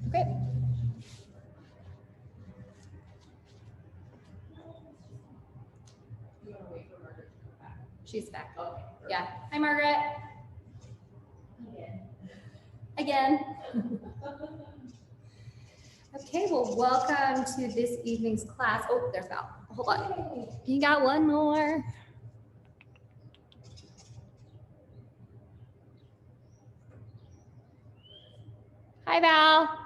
Great. You want to wait for Margaret to come back? She's back. Okay. Yeah. Hi, Margaret. Again. Okay, well, welcome to this evening's class. Oh, there's Val. Hold on. You got one more. Hi, Val.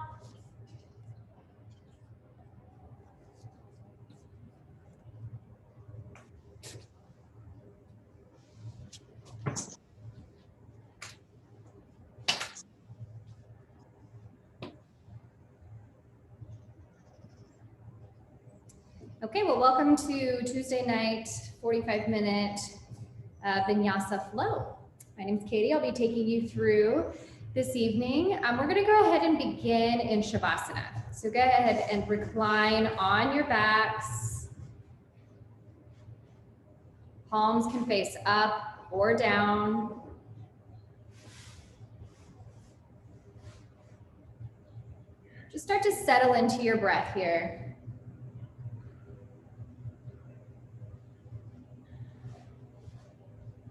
Okay, well, welcome to Tuesday night 45-minute Vinyasa Flow. My name is Katie. I'll be taking you through this evening. We're going to go ahead and begin in Shavasana. So go ahead and recline on your backs. Palms can face up or down. Just start to settle into your breath here.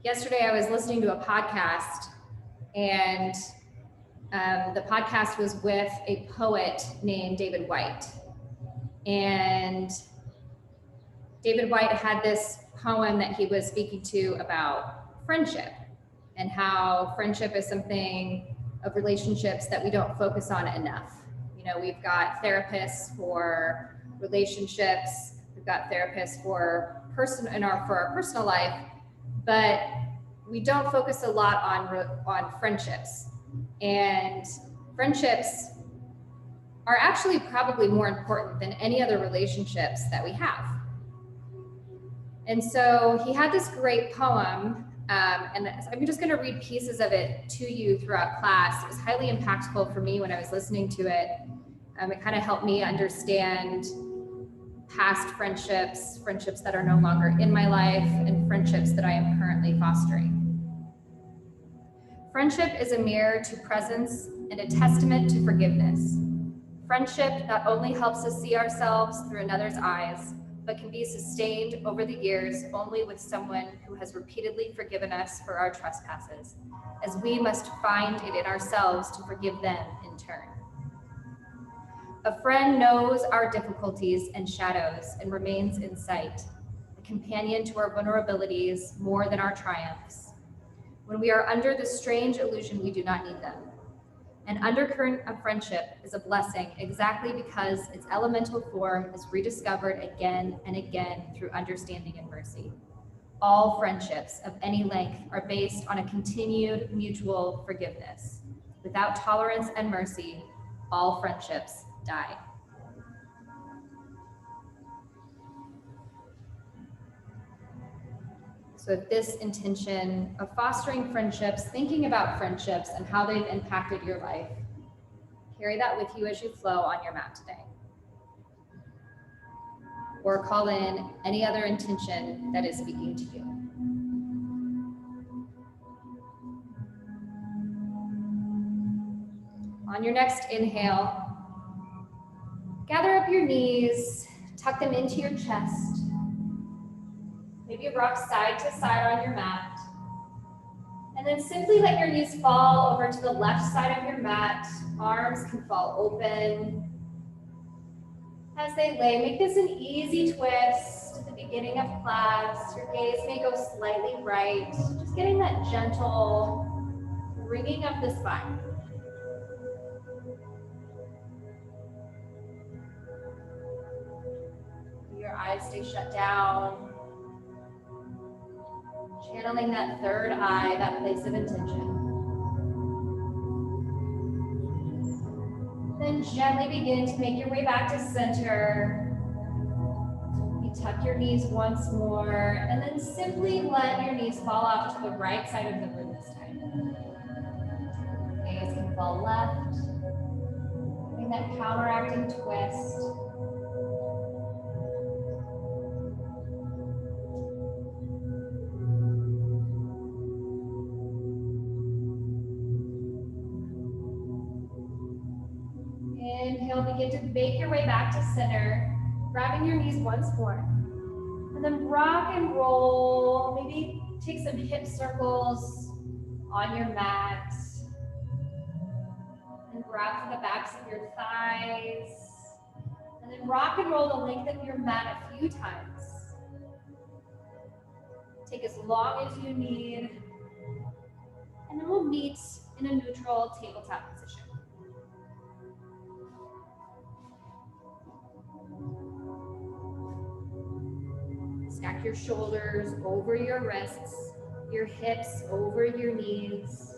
Yesterday, I was listening to a podcast, and the podcast was with a poet named David White. And David White had this poem that he was speaking to about friendship and how friendship is something of relationships that we don't focus on enough. You know, we've got therapists for relationships, we've got therapists for our personal life, but we don't focus a lot on friendships. And friendships are actually probably more important than any other relationships that we have. And so he had this great poem, and I'm just going to read pieces of it to you throughout class. It was highly impactful for me when I was listening to it. It kind of helped me understand past friendships that are no longer in my life, and friendships that I am currently fostering. Friendship is a mirror to presence and a testament to forgiveness. Friendship not only helps us see ourselves through another's eyes, but can be sustained over the years only with someone who has repeatedly forgiven us for our trespasses, as we must find it in ourselves to forgive them in turn. A friend knows our difficulties and shadows and remains in sight, a companion to our vulnerabilities more than our triumphs. When we are under the strange illusion, we do not need them. An undercurrent of friendship is a blessing exactly because its elemental form is rediscovered again and again through understanding and mercy. All friendships of any length are based on a continued mutual forgiveness. Without tolerance and mercy, all friendships die. So this intention of fostering friendships, thinking about friendships and how they've impacted your life, carry that with you as you flow on your mat today. Or call in any other intention that is speaking to you. On your next inhale, gather up your knees, tuck them into your chest. Maybe rock side to side on your mat. And then simply let your knees fall over to the left side of your mat. Arms can fall open. As they lay, make this an easy twist at the beginning of class. Your gaze may go slightly right. Just getting that gentle wringing of the spine. Your eyes stay shut down. Channeling that third eye, that place of intention. Then gently begin to make your way back to center. You tuck your knees once more, and then simply let your knees fall off to the right side of the room this time. Gaze can fall left. Doing that counteracting twist. Inhale, begin to make your way back to center, grabbing your knees once more. And then rock and roll, maybe take some hip circles on your mat. And grab for the backs of your thighs. And then rock and roll the length of your mat a few times. Take as long as you need. And then we'll meet in a neutral tabletop position. Stack your shoulders over your wrists, your hips over your knees.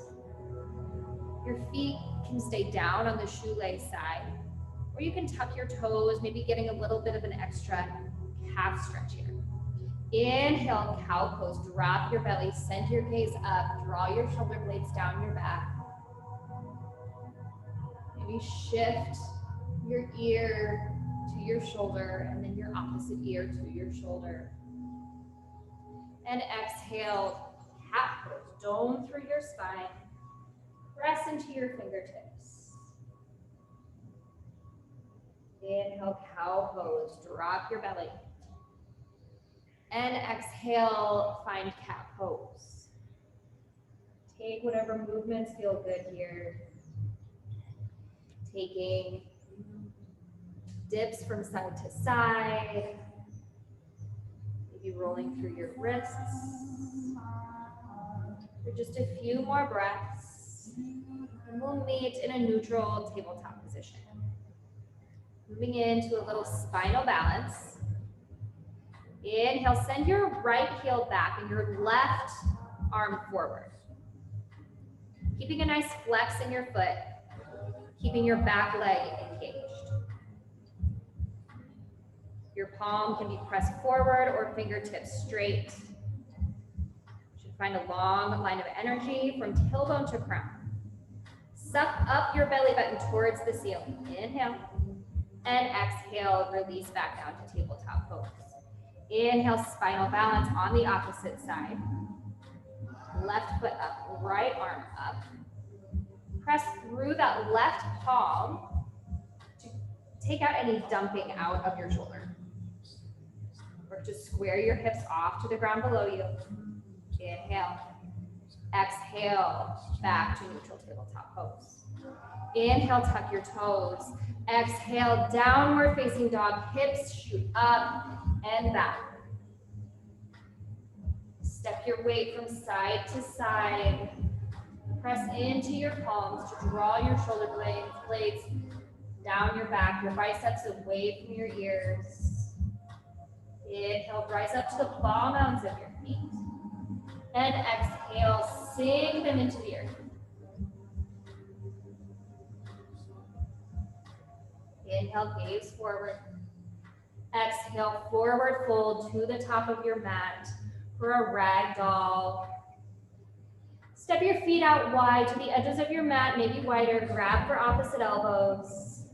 Your feet can stay down on the shoelace side, or you can tuck your toes, maybe getting a little bit of an extra calf stretch here. Inhale, cow pose, drop your belly, send your gaze up, draw your shoulder blades down your back. Maybe shift your ear to your shoulder and then your opposite ear to your shoulder. And exhale, cat pose, dome through your spine. Press into your fingertips. Inhale, cow pose, drop your belly. And exhale, find cat pose. Take whatever movements feel good here. Taking dips from side to side. Maybe rolling through your wrists. For just a few more breaths. And we'll meet in a neutral tabletop position. Moving into a little spinal balance. Inhale, send your right heel back and your left arm forward. Keeping a nice flex in your foot, keeping your back leg engaged. Your palm can be pressed forward or fingertips straight. You should find a long line of energy from tailbone to crown. Suck up your belly button towards the ceiling. Inhale. And exhale, release back down to tabletop pose. Inhale, spinal balance on the opposite side. Left foot up, right arm up. Press through that left palm to take out any dumping out of your shoulder. Or just square your hips off to the ground below you. Inhale. Exhale, back to neutral tabletop pose. Inhale, tuck your toes. Exhale, downward facing dog, hips shoot up and back. Step your weight from side to side. Press into your palms to draw your shoulder blades down your back, your biceps away from your ears. Inhale, rise up to the ball mounds of your feet. And exhale, sink them into the earth. Inhale, gaze forward. Exhale, forward fold to the top of your mat for a ragdoll. Step your feet out wide to the edges of your mat, maybe wider. Grab for opposite elbows.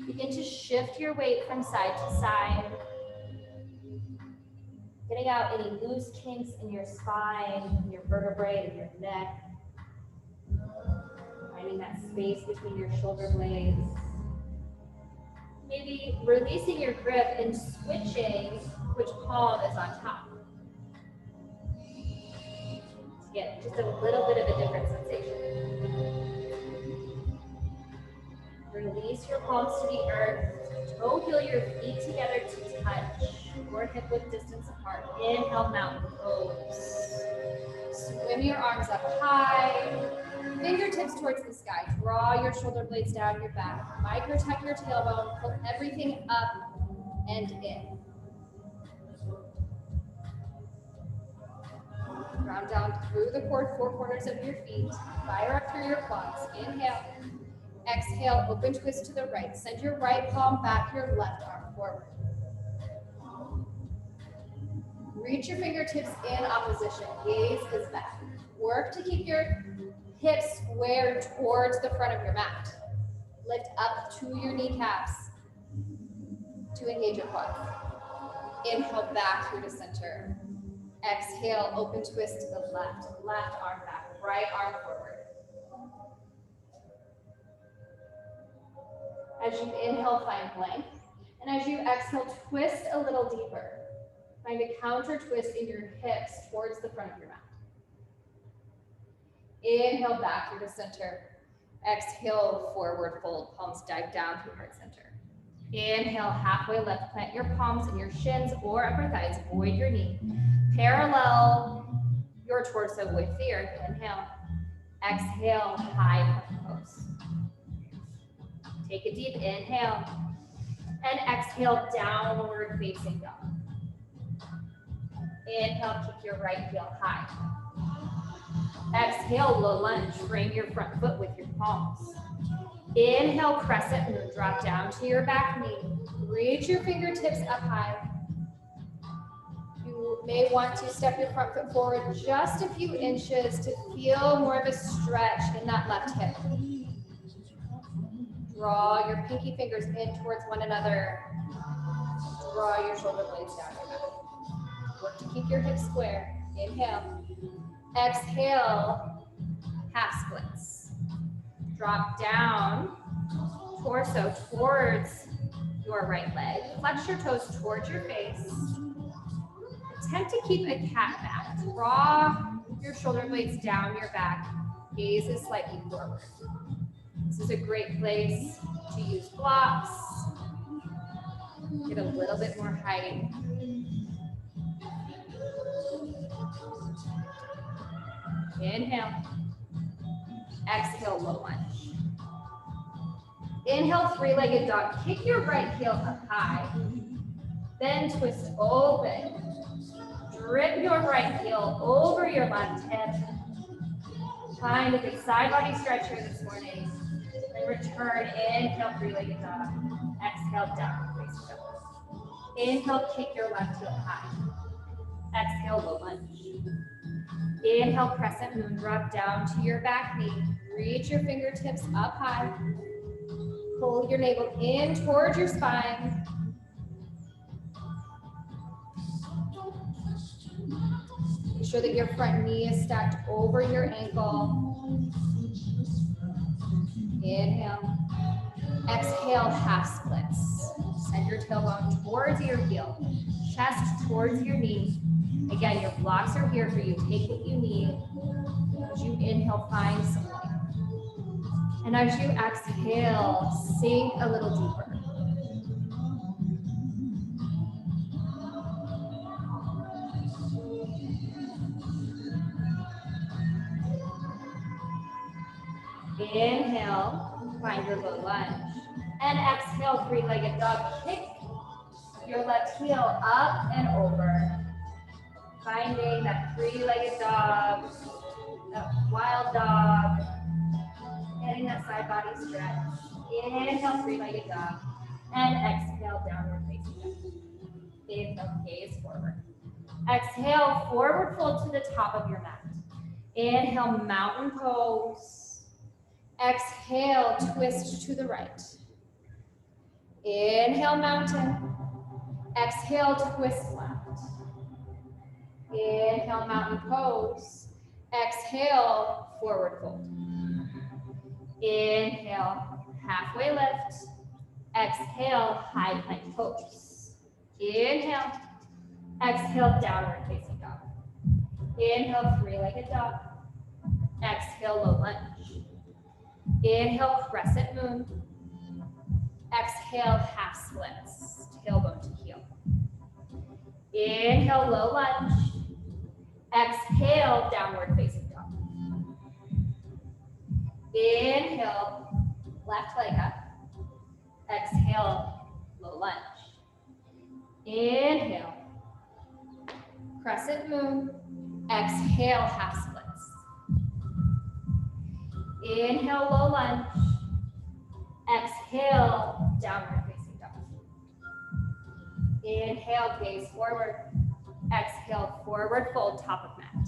Begin to shift your weight from side to side. Getting out any loose kinks in your spine, in your vertebrae, in your neck. Finding that space between your shoulder blades. Maybe releasing your grip and switching which palm is on top. To get just a little bit of a different sensation. Release your palms to the earth. Toe heel your feet together to touch or hip width distance apart. Inhale, mountain pose. Swim your arms up high. Fingertips towards the sky. Draw your shoulder blades down your back. Micro tuck your tailbone. Pull everything up and in. Ground down through the four corners of your feet. Fire up through your quads. Inhale. Exhale, open twist to the right. Send your right palm back, your left arm forward. Reach your fingertips in opposition. Gaze is back. Work to keep your hips squared towards the front of your mat. Lift up to your kneecaps to engage your quads. Inhale back through to center. Exhale, open twist to the left. Left arm back, right arm forward. As you inhale, find length. And as you exhale, twist a little deeper. Find a counter twist in your hips towards the front of your mat. Inhale back through the center. Exhale, forward fold. Palms dive down through heart center. Inhale, halfway lift. Plant your palms in your shins or upper thighs. Void your knee. Parallel your torso with the earth. Inhale. Exhale, high plank pose. Take a deep inhale. And exhale, downward facing dog. Inhale, kick your right heel high. Exhale, low lunge. Frame your front foot with your palms. Inhale, crescent moon. Drop down to your back knee. Reach your fingertips up high. You may want to step your front foot forward just a few inches to feel more of a stretch in that left hip. Draw your pinky fingers in towards one another. Draw your shoulder blades down your back. Work to keep your hips square. Inhale. Exhale, half splits. Drop down, torso towards your right leg. Flex your toes towards your face. Attempt to keep a cat back. Draw your shoulder blades down your back. Gaze is slightly forward. This is a great place to use blocks. Get a little bit more height. Inhale. Exhale, low lunge. Inhale, three-legged dog. Kick your right heel up high. Then twist open. Drip your right heel over your left hip. Find a good side body stretch here this morning. Then return, inhale, three-legged dog. Exhale, down, face dog. Inhale, kick your left heel high. Exhale, low lunge. Inhale, crescent moon. Drop down to your back knee. Reach your fingertips up high. Pull your navel in towards your spine. Make sure that your front knee is stacked over your ankle. Inhale. Exhale, half splits. Send your tailbone towards your heel. Chest towards your knee. Again, your blocks are here for you. Take what you need. As you inhale, find some length. And as you exhale, sink a little deeper. Inhale, find your low lunge. And exhale, three-legged dog. Kick your left heel up and over. Finding that three-legged dog, that wild dog, getting that side body stretch. Inhale, three-legged dog, and exhale, downward facing dog. Inhale, gaze forward. Exhale, forward fold to the top of your mat. Inhale, mountain pose. Exhale, twist to the right. Inhale, mountain. Exhale, twist left. Inhale, mountain pose. Exhale, forward fold. Inhale, halfway lift. Exhale, high plank pose. Inhale. Exhale, downward facing dog. Inhale, three-legged dog. Exhale, low lunge. Inhale, crescent moon. Exhale, half splits. Tailbone to heel. Inhale, low lunge. Exhale, downward facing dog. Inhale, left leg up. Exhale, low lunge. Inhale, crescent moon. Exhale, half splits. Inhale, low lunge. Exhale, downward facing dog. Inhale, gaze forward. Exhale, forward fold, top of mat.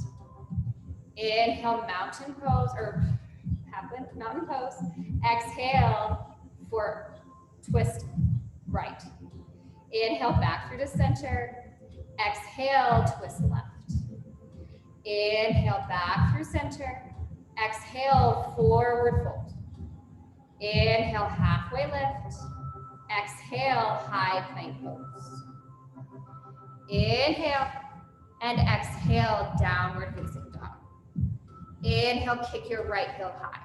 Inhale, mountain pose, or halfway mountain pose. Exhale, for twist right. Inhale, back through the center. Exhale, twist left. Inhale, back through center. Exhale, forward fold. Inhale, halfway lift. Exhale, high plank pose. Inhale and exhale, downward facing dog. Inhale, kick your right heel high.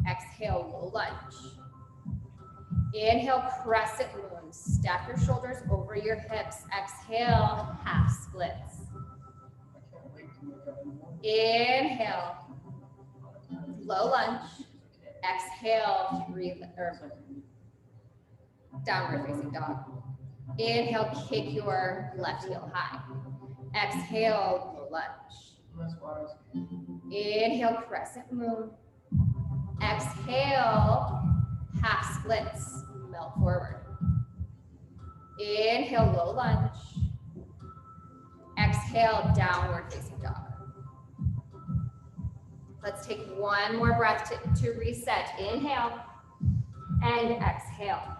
Exhale, low lunge. Inhale, crescent moon. Stack your shoulders over your hips. Exhale, half splits. Inhale, low lunge. Exhale, downward facing dog. Inhale, kick your left heel high. Exhale, low lunge. Inhale, crescent moon. Exhale, half splits, melt forward. Inhale, low lunge. Exhale, downward facing dog. Let's take one more breath to reset. Inhale and exhale.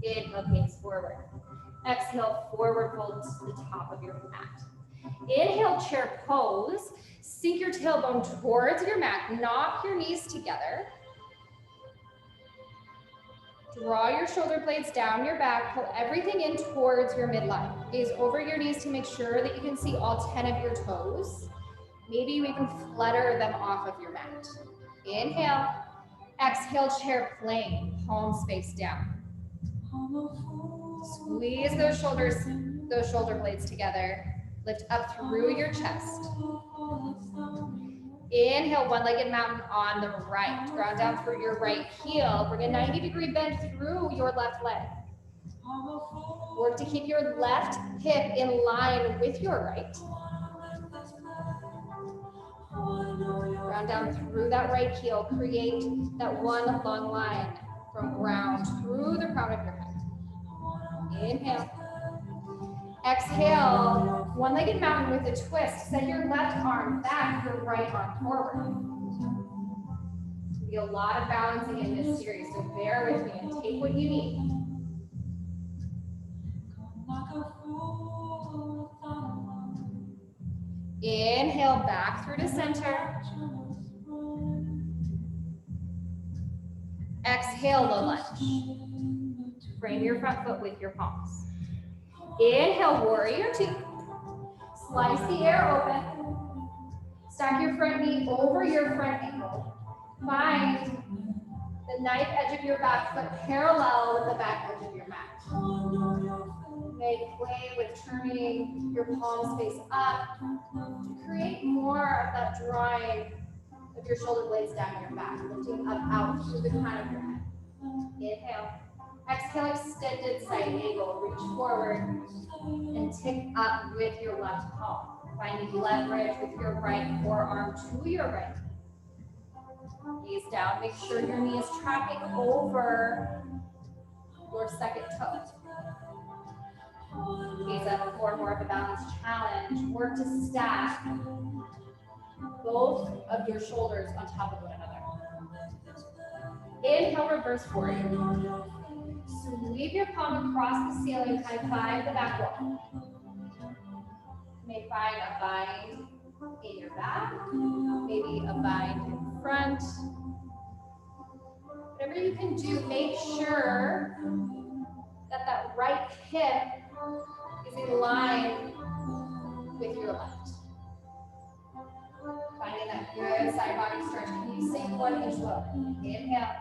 Inhale, gaze forward. Exhale, forward fold to the top of your mat. Inhale, chair pose. Sink your tailbone towards your mat. Knock your knees together. Draw your shoulder blades down your back. Pull everything in towards your midline. Gaze over your knees to make sure that you can see all 10 of your toes. Maybe you even flutter them off of your mat. Inhale. Exhale, chair plane. Palms face down. Squeeze those shoulder blades together. Lift up through your chest. Inhale, one-legged mountain on the right. Ground down through your right heel. Bring a 90-degree bend through your left leg. Work to keep your left hip in line with your right. Ground down through that right heel. Create that one long line from ground through the crown of your head. Inhale. Exhale, one-legged mountain with a twist. Send your left arm back, your right arm forward. There'll be a lot of balancing in this series, so bear with me and take what you need. Inhale, back through to center. Exhale, low lunge. Frame your front foot with your palms. Inhale, warrior two. Slice the air open. Stack your front knee over your front ankle. Find the knife edge of your back foot parallel with the back edge of your mat. You may play with turning your palms face up to create more of that drawing of your shoulder blades down your back, lifting up out through the crown of your head. Inhale. Exhale, extended side angle. Reach forward and tick up with your left palm. Finding leverage with your right forearm to your right. Gaze down. Make sure your knee is tracking over your second toe. Gaze up for more of a balanced challenge. Work to stack both of your shoulders on top of one another. Inhale, reverse warrior. Sweep your palm across the ceiling, kind of find the back wall. You may find a bind in your back, maybe a bind in front. Whatever you can do, make sure that that right hip is in line with your left. Finding that good side body stretch. Can you sink 1 inch lower? Inhale.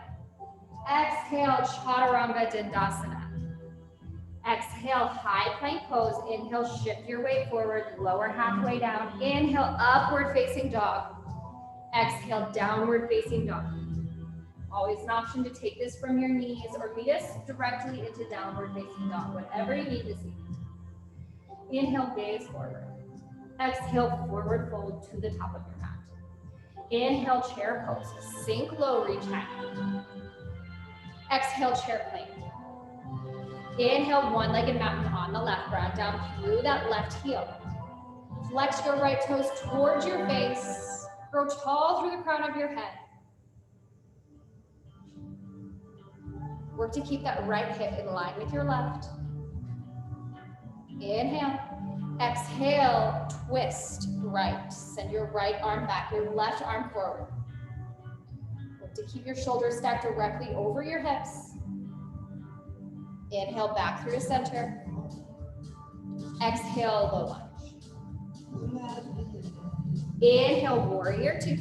Exhale, Chaturanga Dandasana. Exhale, high plank pose. Inhale, shift your weight forward, lower halfway down. Inhale, upward facing dog. Exhale, downward facing dog. Always an option to take this from your knees or meet us directly into downward facing dog, whatever you need this evening. Inhale, gaze forward. Exhale, forward fold to the top of your mat. Inhale, chair pose. Sink low, reach high. Exhale, chair plank. Inhale, one-legged mountain on the left. Ground down through that left heel. Flex your right toes towards your face. Grow tall through the crown of your head. Work to keep that right hip in line with your left. Inhale. Exhale, twist right. Send your right arm back, your left arm forward. To keep your shoulders stacked directly over your hips. Inhale back through to center. Exhale, low lunge. Inhale, warrior two.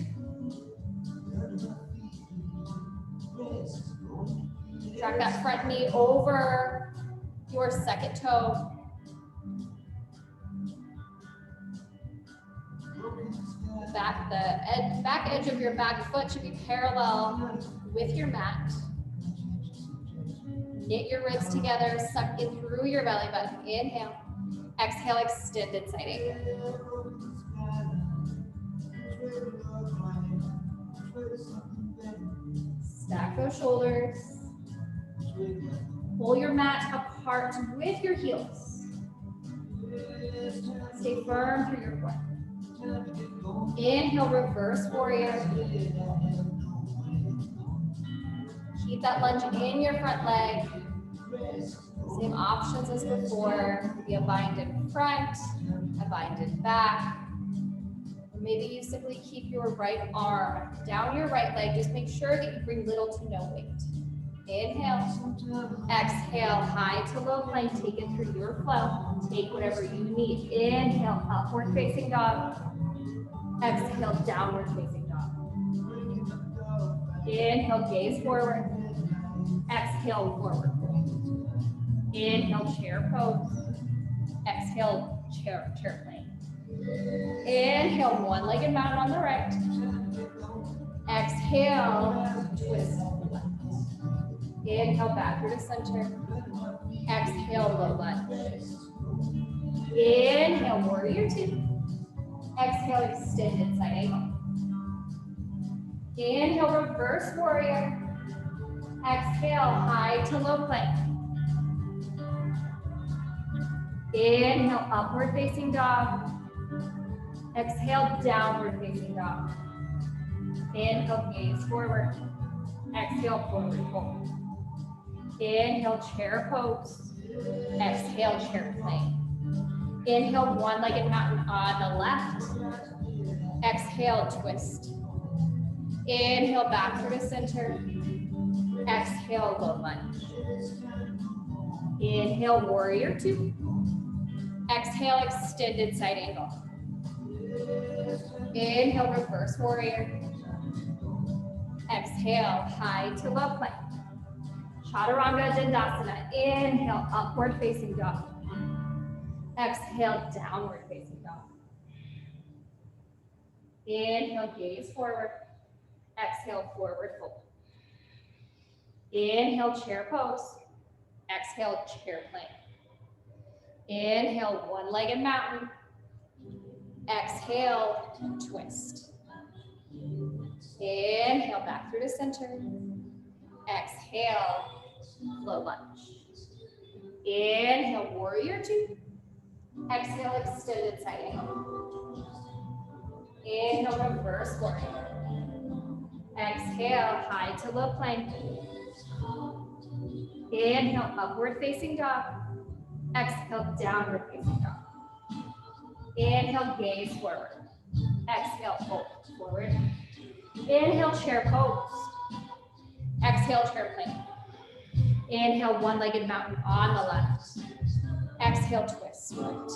Drag that front knee over your second toe. The back edge of your back foot should be parallel with your mat. Knit your ribs together, suck in through your belly button. Inhale. Exhale, extended side angle. Stack those shoulders. Pull your mat apart with your heels. Stay firm through your core. Inhale, reverse warrior. Keep that lunge in your front leg. Same options as before. Maybe a bind in front, a bind in back. Or maybe you simply keep your right arm down your right leg. Just make sure that you bring little to no weight. Inhale. Exhale, high to low plank. Take it through your flow. Take whatever you need. Inhale, upward facing dog. Exhale, downward facing dog. Inhale, gaze forward. Exhale, forward fold. Inhale, chair pose. Exhale, chair plank. Inhale, one-legged mountain on the right. Exhale, twist left. Inhale, back through the center. Exhale, low lunge. Inhale, warrior two. Exhale, extended side angle. Inhale, reverse warrior. Exhale, high to low plank. Inhale, upward facing dog. Exhale, downward facing dog. Inhale, gaze forward. Exhale, forward fold. Inhale, chair pose. Exhale, chair plank. Inhale, one-legged mountain on the left. Exhale, twist. Inhale, back through the center. Exhale, low lunge. Inhale, warrior two. Exhale, extended side angle. Inhale, reverse warrior. Exhale, high to low plank. Chaturanga Dandasana. Inhale, upward facing dog. Exhale, downward facing dog. Inhale, gaze forward. Exhale, forward fold. Inhale, chair pose. Exhale, chair plank. Inhale, one-legged mountain. Exhale, twist. Inhale, back through the center. Exhale, low lunge. Inhale, warrior two. Exhale, extended side angle. Inhale, reverse warrior. Exhale, high to low plank. Inhale, upward facing dog. Exhale, downward facing dog. Inhale, gaze forward. Exhale, fold forward. Inhale, chair pose. Exhale, chair plank. Inhale, one-legged mountain on the left. Exhale, twist right.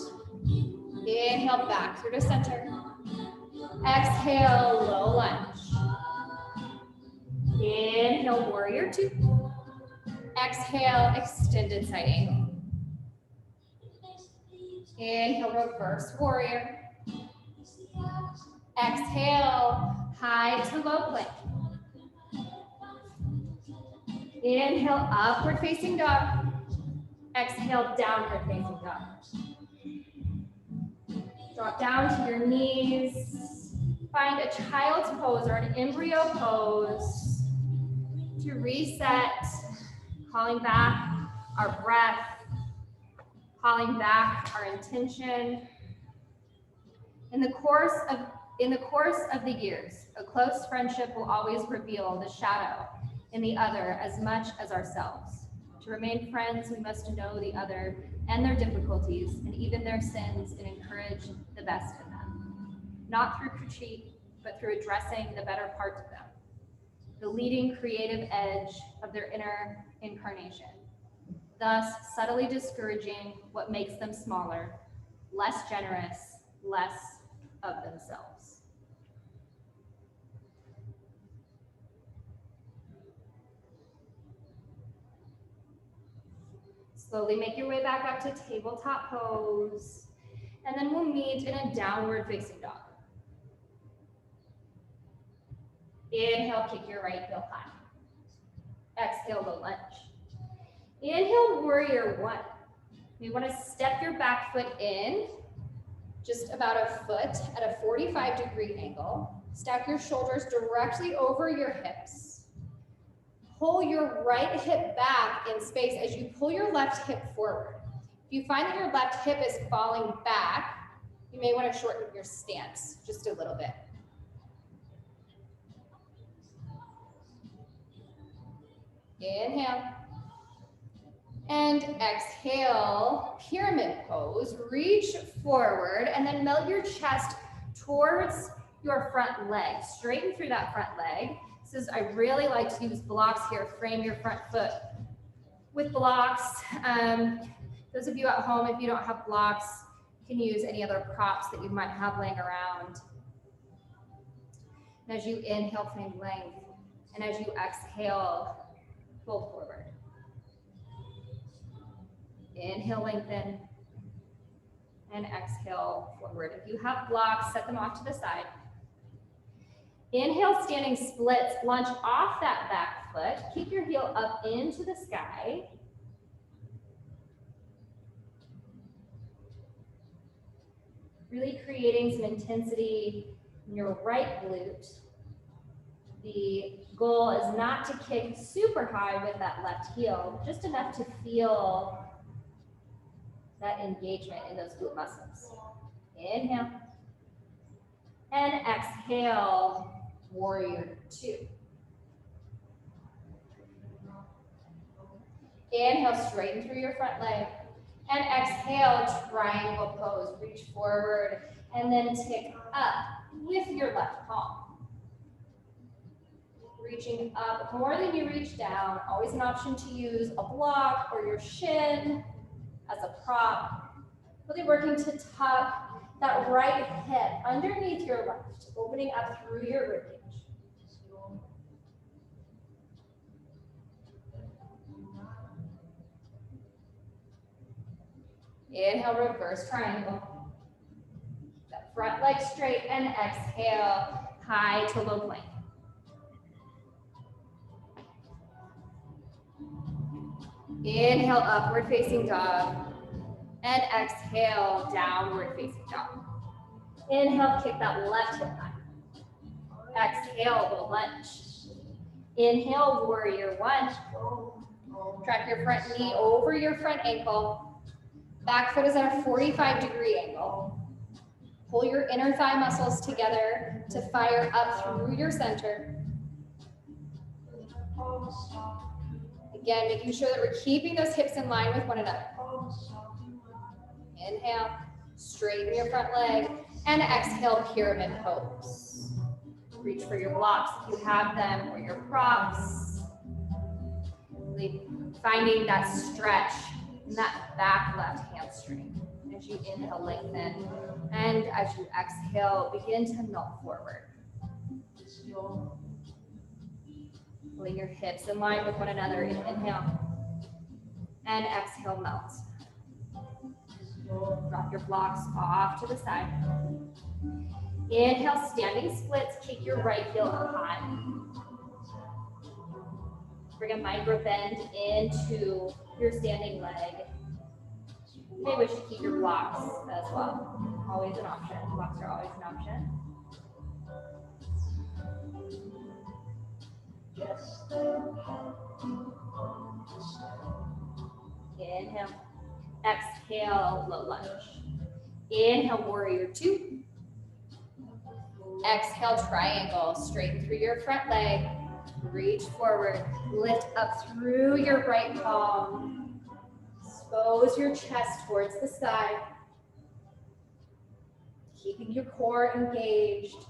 Inhale, back through the center. Exhale, low lunge. Inhale, warrior two. Exhale, extended side angle. Inhale, reverse warrior. Exhale, high to low plank. Inhale, upward facing dog. Exhale, downward facing dog. Drop down to your knees. Find a child's pose or an embryo pose to reset, calling back our breath, calling back our intention. In the course of the years, a close friendship will always reveal the shadow in the other as much as ourselves. To remain friends, we must know the other and their difficulties and even their sins and encourage the best in them. Not through critique, but through addressing the better parts of them. the leading creative edge of their inner incarnation, thus subtly discouraging what makes them smaller, less generous, less of themselves. Slowly make your way back up to tabletop pose, and then we'll meet in a downward facing dog. Inhale, kick your right heel high. Exhale, low lunge. Inhale, warrior one. You want to step your back foot in, just about a foot at a 45-degree angle. Stack your shoulders directly over your hips. Pull your right hip back in space as you pull your left hip forward. If you find that your left hip is falling back, you may want to shorten your stance just a little bit. Inhale. And exhale, pyramid pose. Reach forward and then melt your chest towards your front leg. Straighten through that front leg. I really like to use blocks here. Frame your front foot with blocks. Those of you at home, if you don't have blocks, you can use any other props that you might have laying around. And as you inhale, find length. And as you exhale, fold forward. Inhale, lengthen. And exhale, forward. If you have blocks, set them off to the side. Inhale, standing splits, lunge off that back foot. Keep your heel up into the sky. Really creating some intensity in your right glute. The goal is not to kick super high with that left heel, just enough to feel that engagement in those glute muscles. Inhale. And exhale. Warrior two. Inhale, straighten through your front leg. And exhale, triangle pose. Reach forward and then tick up with your left palm. Reaching up more than you reach down. Always an option to use a block or your shin as a prop. Really working to tuck that right hip underneath your left, opening up through your ribcage. Inhale, reverse triangle. That front leg straight and exhale, high to low plank. Inhale, upward facing dog. And exhale, downward facing dog. Inhale, kick that left hip high. Exhale, low lunge. Inhale, warrior one. Track your front knee over your front ankle. Back foot is at a 45-degree angle. Pull your inner thigh muscles together to fire up through your center. Again, making sure that we're keeping those hips in line with one another. Inhale, straighten your front leg, and exhale, pyramid pose. Reach for your blocks if you have them, or your props. Really finding that stretch in that back left hamstring. As you inhale, lengthen, and as you exhale, begin to melt forward. Pulling your hips in line with one another. Inhale, and exhale, melt. Drop your blocks off to the side. Inhale, standing splits. Kick your right heel up high. Bring a micro bend into your standing leg. You may wish to keep your blocks as well. Always an option. Blocks are always an option. Inhale. Exhale, low lunge. Inhale, warrior two. Exhale, triangle. Straighten through your front leg. Reach forward. Lift up through your right palm. Expose your chest towards the sky. Keeping your core engaged.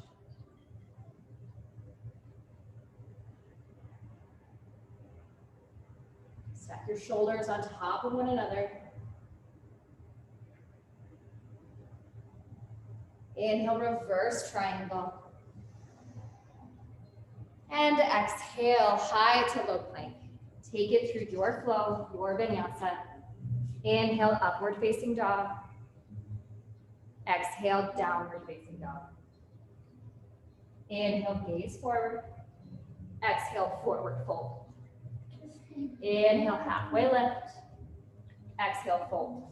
Stack your shoulders on top of one another. Inhale, reverse triangle. And exhale, high to low plank. Take it through your flow, your vinyasa. Inhale, upward facing dog. Exhale, downward facing dog. Inhale, gaze forward. Exhale, forward fold. Inhale, halfway lift. Exhale, fold.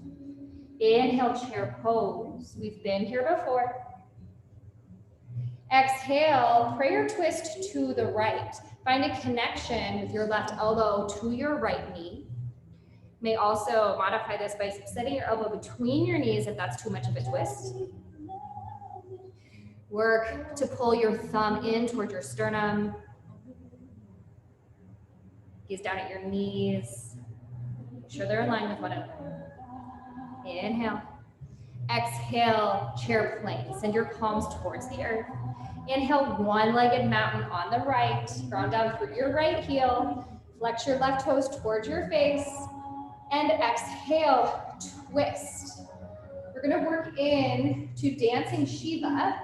Inhale, chair pose. We've been here before. Exhale, prayer twist to the right. Find a connection with your left elbow to your right knee. You may also modify this by setting your elbow between your knees if that's too much of a twist. Work to pull your thumb in toward your sternum. Gaze down at your knees. Make sure they're in line with one another. Inhale. Exhale, chair plank. Send your palms towards the earth. Inhale, one-legged mountain on the right. Ground down through your right heel. Flex your left toes towards your face. And exhale, twist. We're gonna work in to dancing Shiva.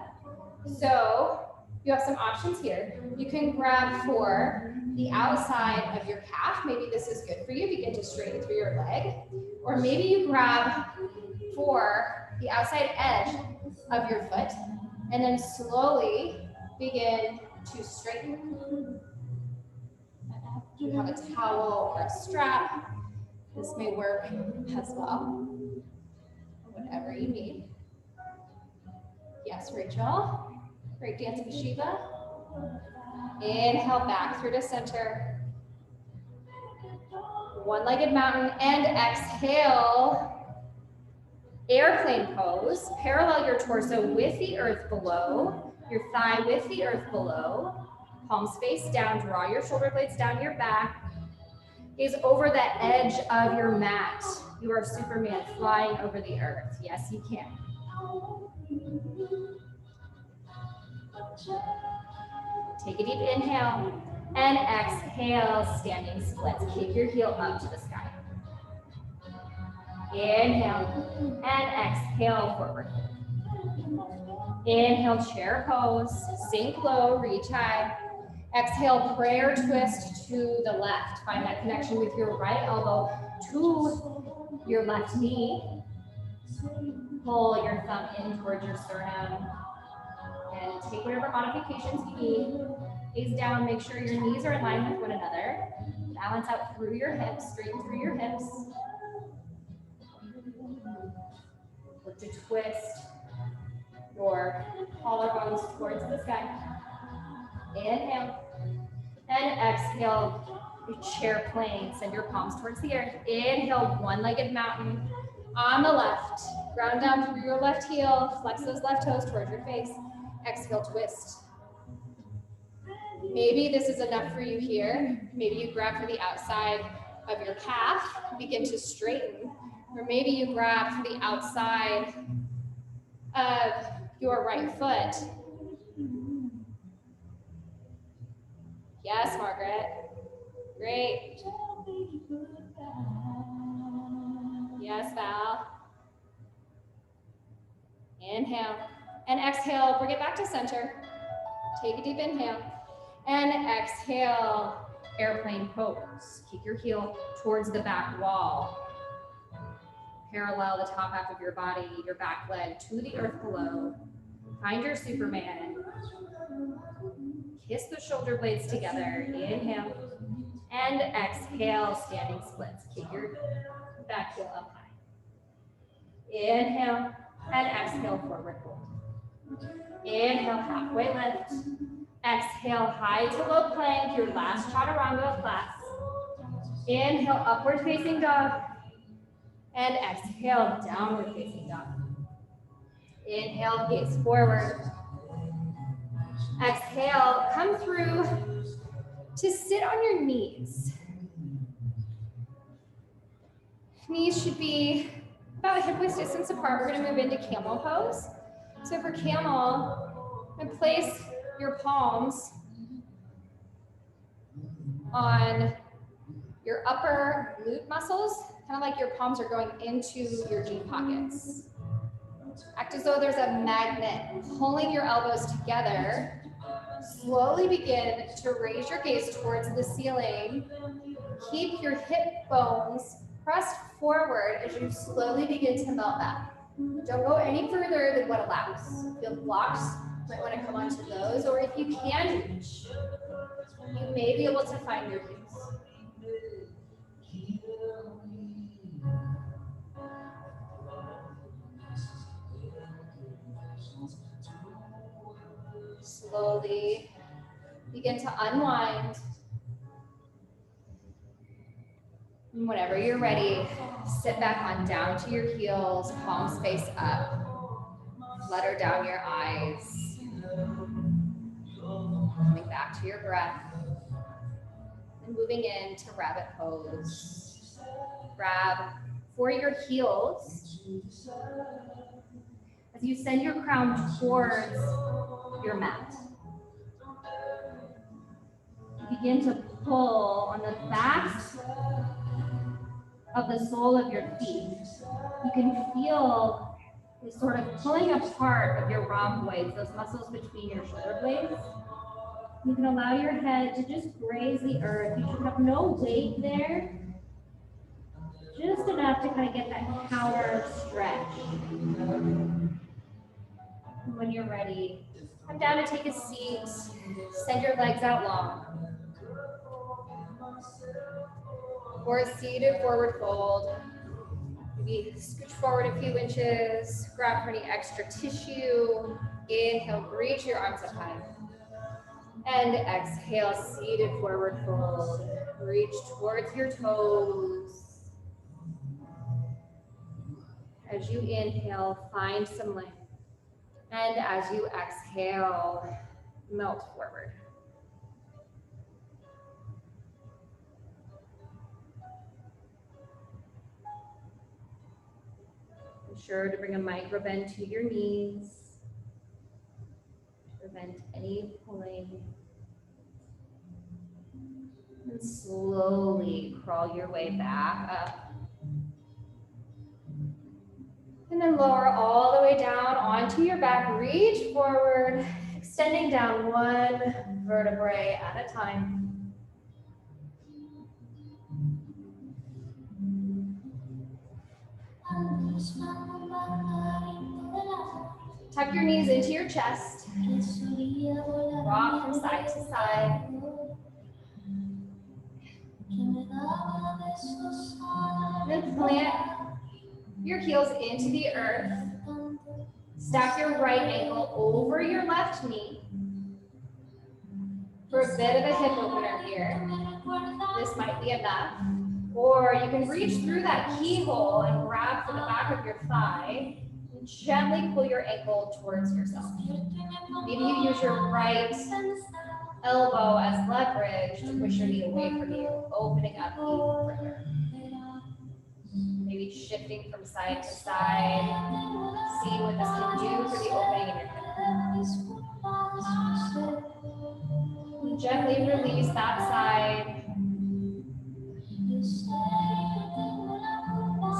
So you have some options here. You can grab for the outside of your calf. Maybe this is good for you. Begin to straighten through your leg. Or maybe you grab for the outside edge of your foot and then slowly begin to straighten. You have a towel or a strap. This may work as well. Whatever you need. Yes, Rachel. Great dancing Shiva. Inhale back through to center. One-legged mountain and exhale. Airplane pose. Parallel your torso with the earth below. Your thigh with the earth below. Palms face down. Draw your shoulder blades down your back. Gaze over the edge of your mat. You are Superman flying over the earth. Yes, you can. Take a deep inhale and exhale, standing splits. Kick your heel up to the sky. Inhale and exhale forward. Inhale, chair pose. Sink low, reach high. Exhale, prayer twist to the left. Find that connection with your right elbow to your left knee. Pull your thumb in towards your sternum. And take whatever modifications you need. Gaze down, make sure your knees are in line with one another. Balance out through your hips, straighten through your hips. Look to twist your collarbones towards the sky. Inhale. And exhale, your chair plane. Send your palms towards the earth. Inhale, one-legged mountain on the left. Ground down through your left heel. Flex those left toes towards your face. Exhale, twist. Maybe this is enough for you here. Maybe you grab for the outside of your calf, begin to straighten. Or maybe you grab for the outside of your right foot. Yes, Margaret. Great. Yes, Val. Inhale. And exhale, bring it back to center. Take a deep inhale. And exhale, airplane pose. Kick your heel towards the back wall. Parallel the top half of your body, your back leg to the earth below. Find your Superman. Kiss the shoulder blades together. Inhale. And exhale, standing splits. Kick your back heel up high. Inhale. And exhale, forward fold. Inhale, halfway lift. Exhale, high to low plank, your last chaturanga of class. Inhale, upward facing dog. And exhale, downward facing dog. Inhale, gaze forward. Exhale, come through to sit on your knees. Knees should be about hip width distance apart. We're gonna move into camel pose. So for camel, and place your palms on your upper glute muscles, kind of like your palms are going into your jean pockets. Act as though there's a magnet pulling your elbows together. Slowly begin to raise your gaze towards the ceiling. Keep your hip bones pressed forward as you slowly begin to melt back. Don't go any further than what allows. If you have blocks, you might want to come onto those, or if you can reach, you may be able to find your heels. Slowly begin to unwind. And whenever you're ready, sit back on down to your heels, palms face up. Flutter down your eyes. Coming back to your breath. And moving into rabbit pose. Grab for your heels as you send your crown towards your mat. Begin to pull on the backs of the sole of your feet. You can feel this sort of pulling apart of your rhomboids, those muscles between your shoulder blades. You can allow your head to just graze the earth. You should have no weight there. Just enough to kind of get that power stretch. And when you're ready, come down to take a seat. Send your legs out long. For a seated forward fold, maybe scooch forward a few inches, grab for any extra tissue. Inhale, reach your arms up high. And exhale, seated forward fold. Reach towards your toes. As you inhale, find some length. And as you exhale, melt forward. Sure to bring a micro bend to your knees. Prevent any pulling. And slowly crawl your way back up. And then lower all the way down onto your back. Reach forward, extending down one vertebrae at a time. Tuck your knees into your chest. Rock from side to side. Then plant your heels into the earth. Stack your right ankle over your left knee. For a bit of a hip opener here. This might be enough. Or you can reach through that keyhole and grab for the back of your thigh and gently pull your ankle towards yourself. Maybe you use your right elbow as leverage to push your knee away from you, opening up even further. Maybe shifting from side to side. See what this can do for the opening in your hip. And gently release that side.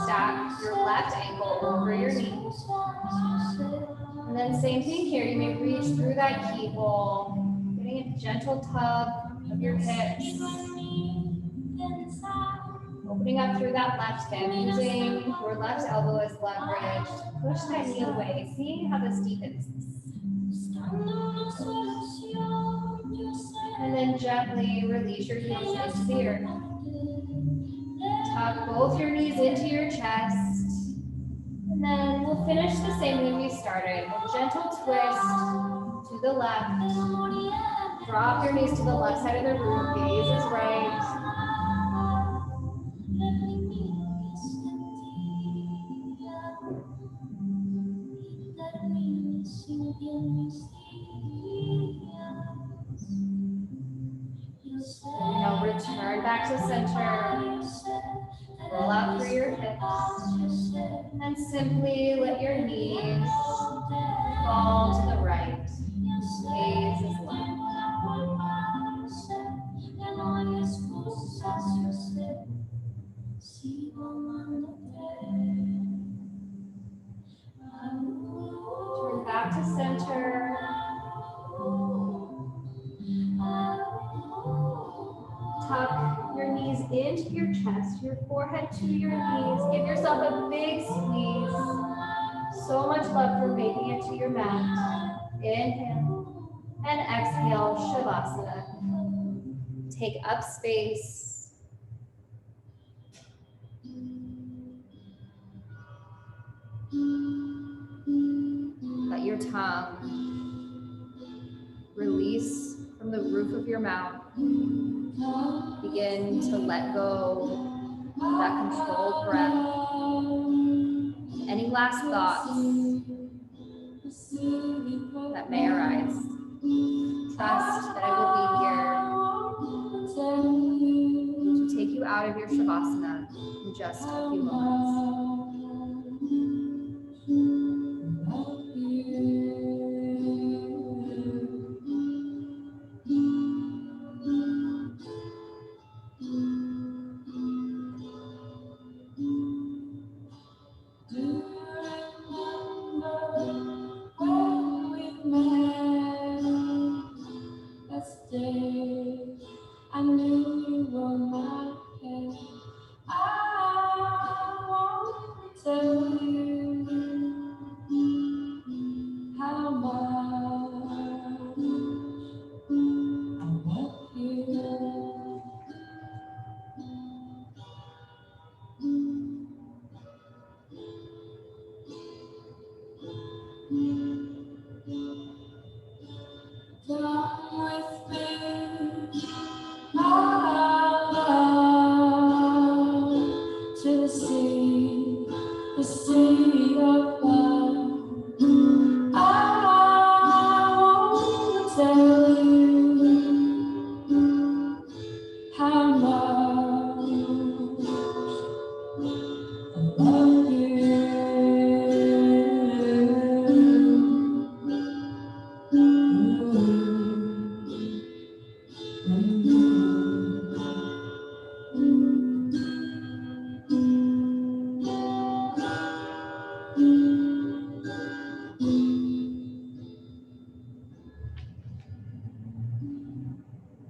Stack your left ankle over your knee. And then same thing here, you may reach through that keyhole, getting a gentle tug of your hips. Opening up through that left hip, using your left elbow as leverage to push that knee away, seeing how this deepens. And then gently release your heels into the earth. Tuck both your knees into your chest. And then we'll finish the same way we started. A gentle twist to the left. Drop your knees to the left side of the room. Gaze is right. Now return back to center. Roll out through your hips. And simply let your knees fall to the right. Gaze is left. center. Tuck your knees into your chest, your forehead to your knees. Give yourself a big squeeze. So much love for making it to your mat. Inhale and exhale, Shavasana. Take up space. Let your tongue release from the roof of your mouth. Begin to let go of that controlled breath. Any last thoughts that may arise. Trust that I will be here to take you out of your Shavasana in just a few moments. I knew you were my head. I want to tell you how much I love you. Come with me. To the sea of love. I want to tell you how much I love you.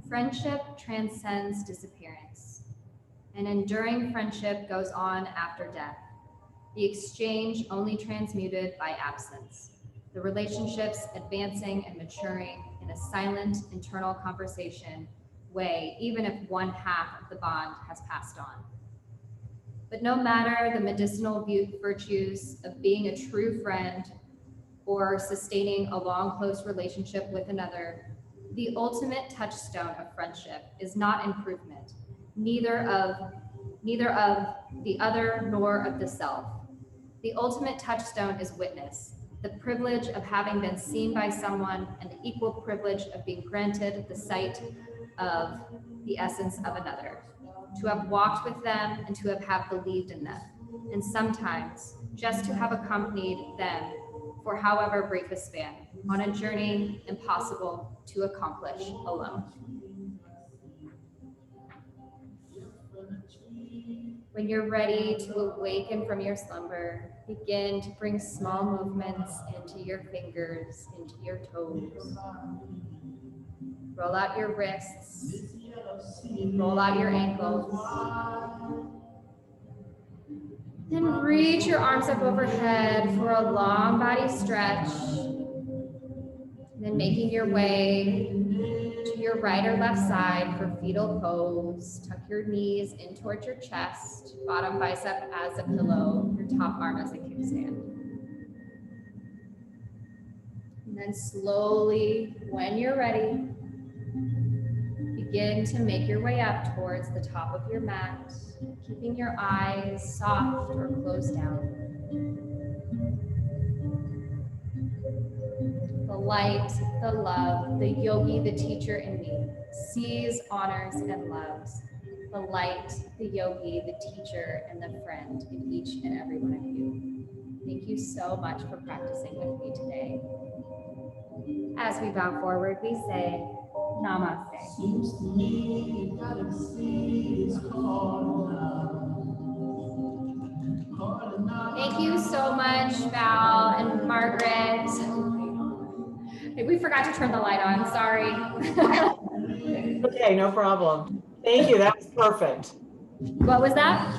Friendship transcends disappearance. An enduring friendship goes on after death. The exchange only transmuted by absence. The relationships advancing and maturing in a silent internal conversation way, even if one half of the bond has passed on. But no matter the medicinal virtues of being a true friend or sustaining a long, close relationship with another, the ultimate touchstone of friendship is not improvement, neither of the other nor of the self. The ultimate touchstone is witness, the privilege of having been seen by someone and the equal privilege of being granted the sight of the essence of another, to have walked with them and to have believed in them, and sometimes just to have accompanied them for however brief a span, on a journey impossible to accomplish alone. When you're ready to awaken from your slumber, begin to bring small movements into your fingers, into your toes. Roll out your wrists, roll out your ankles. Then reach your arms up overhead for a long body stretch. Then making your way to your right or left side for fetal pose. Tuck your knees in towards your chest, bottom bicep as a pillow, your top arm as a kickstand. And then slowly, when you're ready, begin to make your way up towards the top of your mat, keeping your eyes soft or closed down. The light, the love, the yogi, the teacher in me sees, honors, and loves. The light, the yogi, the teacher, and the friend in each and every one of you. Thank you so much for practicing with me today. As we bow forward, we say, Namaste. Seems to me that the sea is calling out. Thank you so much, Val and Margaret. We forgot to turn the light on, sorry. Okay, no problem. Thank you. That was perfect. What was that?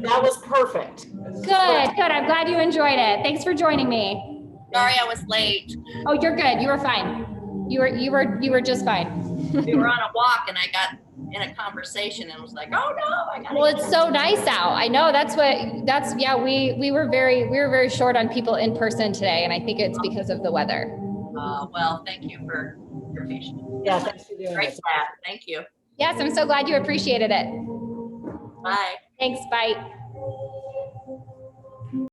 That was perfect. Good. I'm glad you enjoyed it. Thanks for joining me. Sorry I was late. Oh, you're good. You were fine. You were just fine. We were on a walk and I got in a conversation and was like, oh no, I gotta. Well, it's so nice out. I know yeah, we were very short on people in person today, and I think it's because of the weather. Well, thank you for your patience. Yeah, thanks for doing Great it. chat. Thank you. Yes, I'm so glad you appreciated it. Bye. Thanks, bye.